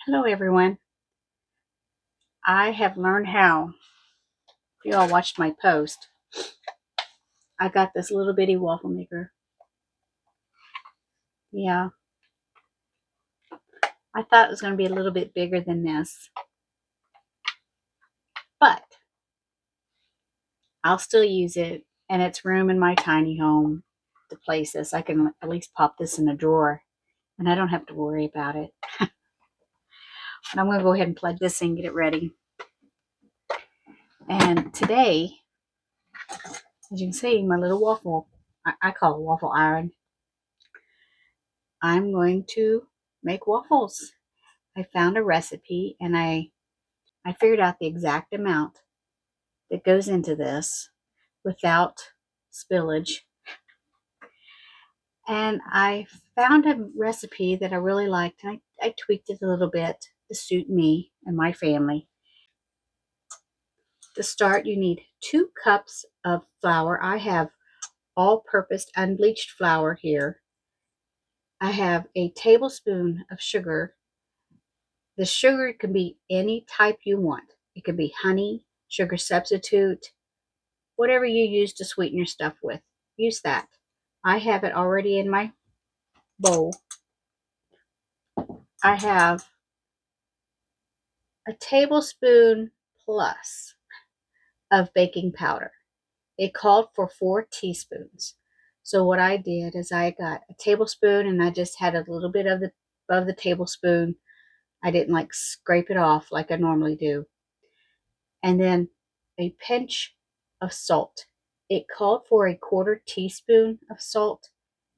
Hello everyone. I have learned how, if you all watched my post, I got this little bitty waffle maker. Yeah, I thought it was going to be a little bit bigger than this, but I'll still use it, and it's room in my tiny home to place this. I can at least pop this in a drawer, and I don't have to worry about it. But I'm going to go ahead and plug this in and get it ready. And today, as you can see, my little waffle, I call it waffle iron, I'm going to make waffles. I found a recipe, and I figured out the exact amount that goes into this without spillage. And I found a recipe that I really liked, and I tweaked it a little bit to suit me and my family. To start, you need 2 cups of flour. I have all-purpose unbleached flour here. I have a tablespoon of sugar. The sugar can be any type you want. It could be honey, sugar substitute, whatever you use to sweeten your stuff with. Use that. I have it already in my bowl. I have a tablespoon plus of baking powder. It called for 4 teaspoons. So what I did is I got a tablespoon, and I just had a little bit of the above the tablespoon. I didn't like scrape it off like I normally do. And then a pinch of salt. It called for a 1/4 teaspoon of salt,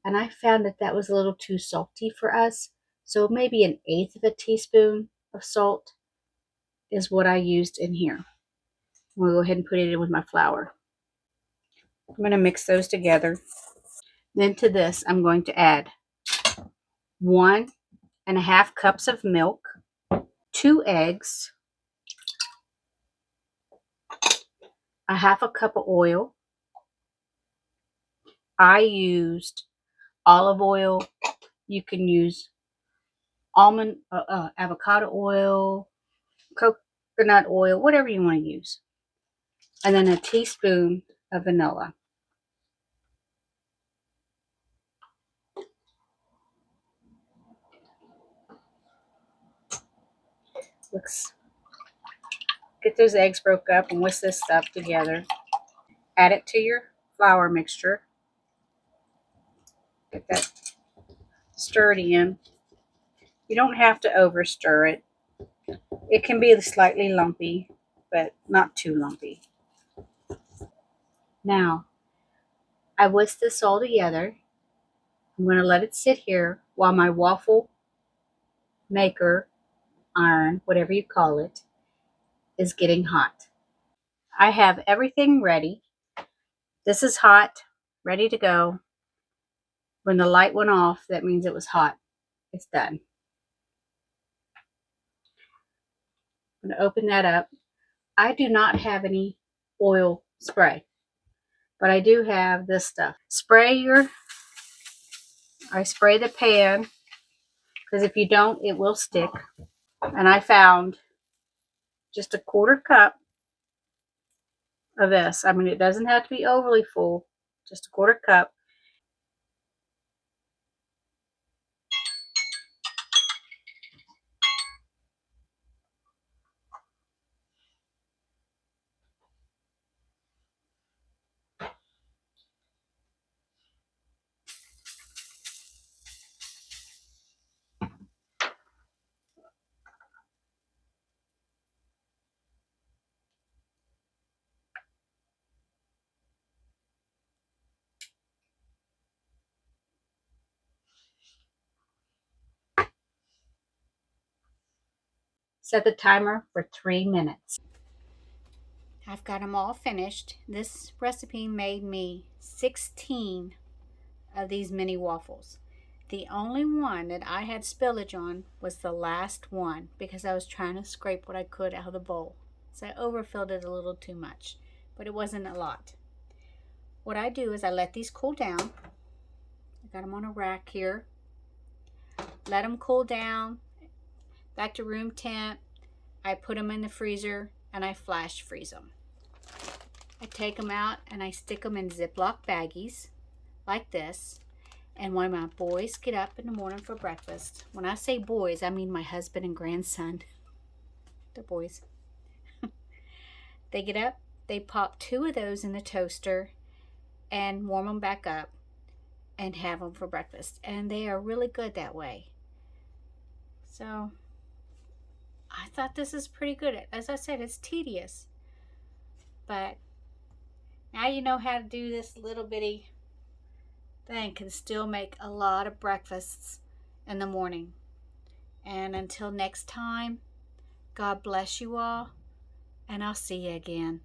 and I found that that was a little too salty for us. So maybe 1/8 of a teaspoon of salt is what I used in here. We'll go ahead and put it in with my flour. I'm going to mix those together. Then to this, I'm going to add 1.5 cups of milk, 2 eggs, a 1/2 cup of oil. I used olive oil. You can use avocado oil, coconut oil, whatever you want to use. And then a teaspoon of vanilla. Get those eggs broke up and whisk this stuff together. Add it to your flour mixture. Get that stirred in. You don't have to over stir it. It can be slightly lumpy, but not too lumpy. Now, I whisked this all together. I'm going to let it sit here while my waffle maker, iron, whatever you call it, is getting hot. I have everything ready. This is hot, ready to go. When the light went off, that means it was hot. It's done. I'm going to open that up. I do not have any oil spray, but I do have this stuff. I spray the pan, because if you don't, it will stick. And I found just a 1/4 cup of this. I mean, it doesn't have to be overly full, just a 1/4 cup. Set the timer for 3 minutes. I've got them all finished. This recipe made me 16 of these mini waffles. The only one that I had spillage on was the last one, because I was trying to scrape what I could out of the bowl. So I overfilled it a little too much, but it wasn't a lot. What I do is I let these cool down. I got them on a rack here. Let them cool down. back to room temp. I put them in the freezer and I flash freeze them. I take them out and I stick them in Ziploc baggies like this. And when my boys get up in the morning for breakfast, when I say boys, I mean my husband and grandson, the boys, they get up, they pop 2 of those in the toaster and warm them back up and have them for breakfast. And they are really good that way. So I thought this is pretty good. As I said, it's tedious. But now you know how to do this little bitty thing. Can still make a lot of breakfasts in the morning. And until next time, God bless you all, and I'll see you again.